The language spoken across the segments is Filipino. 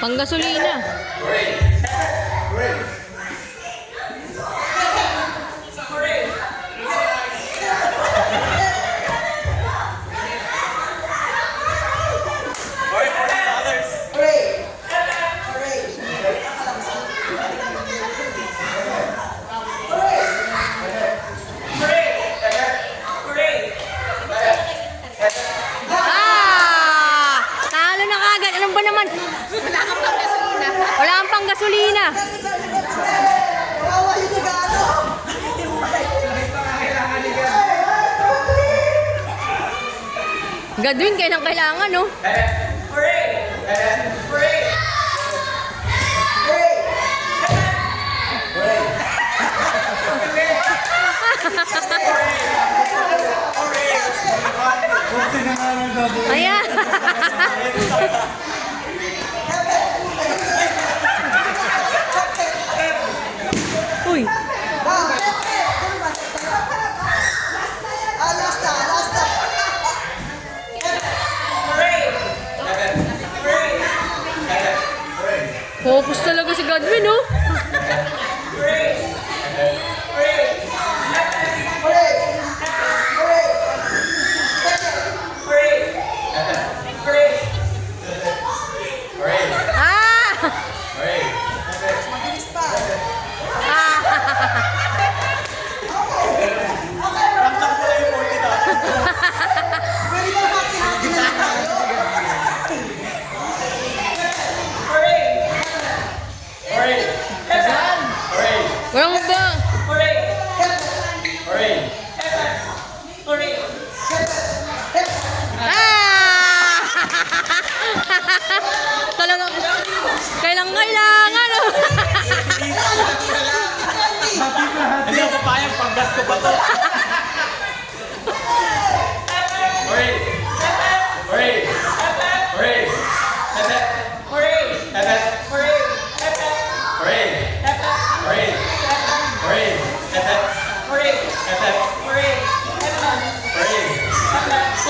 Panggasolina. Talo na kagad. Ano ba naman? Wala kang panggasolina. Gadwin, kailangan, no? Ayan. Uy. Focus talaga si Godwin, no? Walang ba? Talagang kailangan, no? Hindi ako papayag, panggas ko ba to?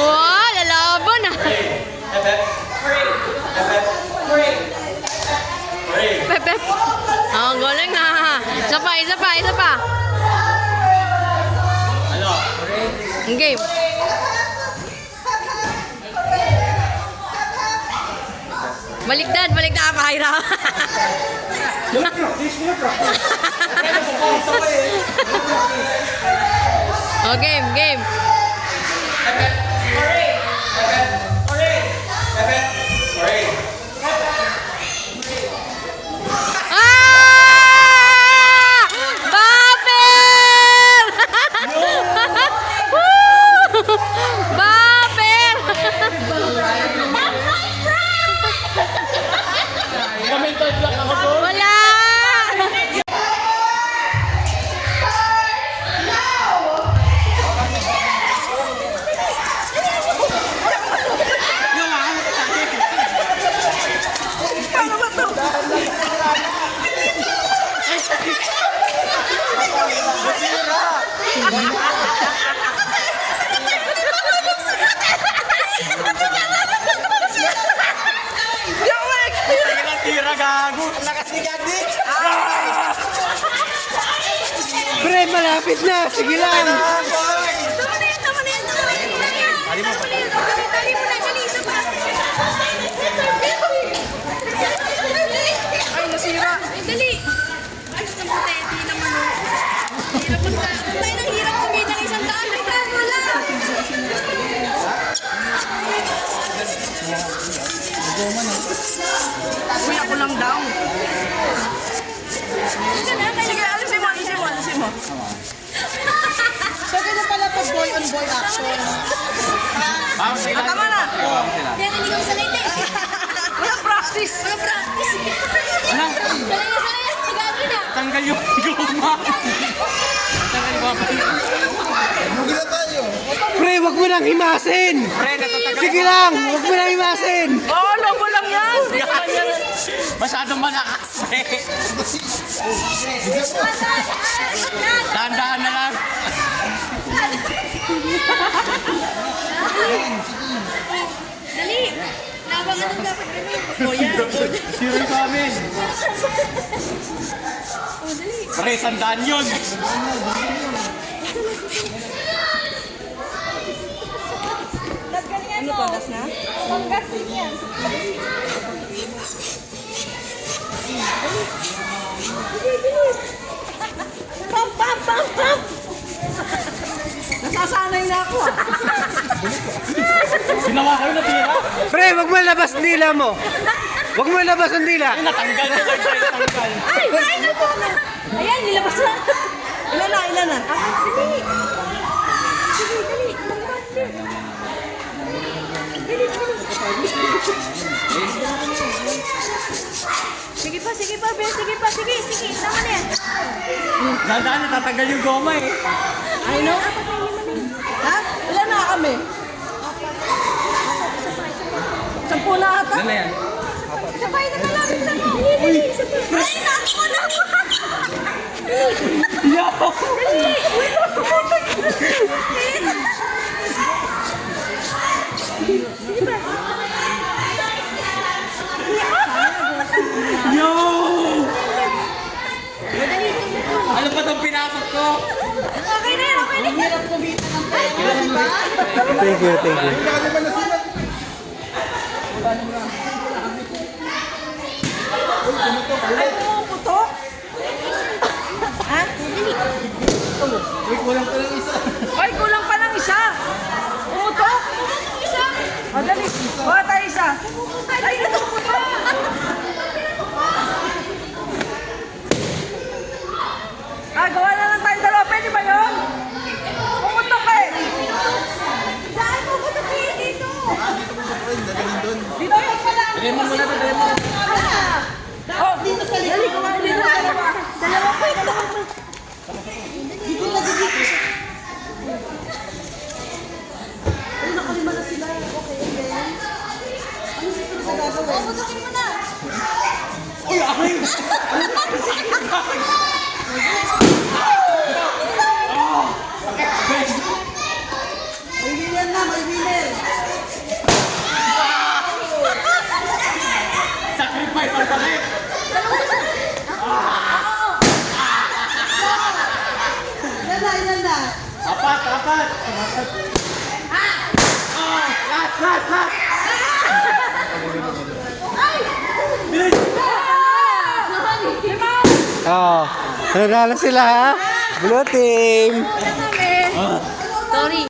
Wow, lalaban ah. Pepe. Ang galing ah. Isa pa. Ano? Ang game. Baliktad, pakahira. Oh, game. Wala! Gago! Lakas ni Gandhi! Pre, malapit na. Sige lang. Ay, nasira. Ay, dali. Ay, sa puti. Di naman. Hirap magkakantay. Hirap kumita ng 100. Ay, wala. Uy, ako lang daw. Sige, alisin mo. So, ganyan pala pag boy-on-boy action. Tama na. Kaya hindi ko sanay na eh. Walang practice. Tanggal yung guma! Pre, wag mo nang himasin. Sige lang, wag mo nang himasin. Oo, lobo lang yan. Masyadong malakas eh! Dahan-dahan na lang! Dali! Habang anong dapat ganun? O yan. Zero yung sa amin. Pre, sandaan yun. Ano pa, gas na? Panggas din yan. Pam, pam, pam, pam! Nasasanay na ako ah. Ginawa kayo na tira. Pre, wag mo labas ang dila mo. Wag mo labas ang dila. Natanggal na kayo, natanggal. Ay, ay na po! Ayan, nilabas na. Ilan na, ilan na? Dali. Dali, dali. Sige pa, sige pa, Ben. Sige pa, sige, sige. Tama na yan. Dadaan, natatanggal yung goma eh. I know. Ha? Ilan na kami? 10 na ata? Ano na yan? Sabay na lang. Uy! Ay, naku na! Yo! Dali! Uy, Yo! Ano pa itong pinasok ko? okay na yan, okay na yan. Hirap kumita ng pera, di ba? Thank you, thank you. Ay, pumuputok? Ha? Uy, kulang pa lang isa. Ay, kulang pa ng isa. Pumutok? Isa? O, dali. Kuha tayo isa. Ay, pumutok. Ah, gawa na lang tayong dalawa. Pwede ba yun? Pumutok eh. Saan pumutok eh? Dito. Dito yung pala. Demo mo na ito, demo. Oh, dito sa likod. Dali, gawa dito. Dalawa. Dalawa pa. Dalawa pa. Dito na, dito. Ay, nakalima na sila. Okay, then. Ano susunod na gagawin? Oh, putokin mo na. Uy, akin! May winner na, may winner. Sacrifice ang palit! Ilan na. Apat! Last! Bilis! Oh, nanalo sila ha? Blue team. Sorry.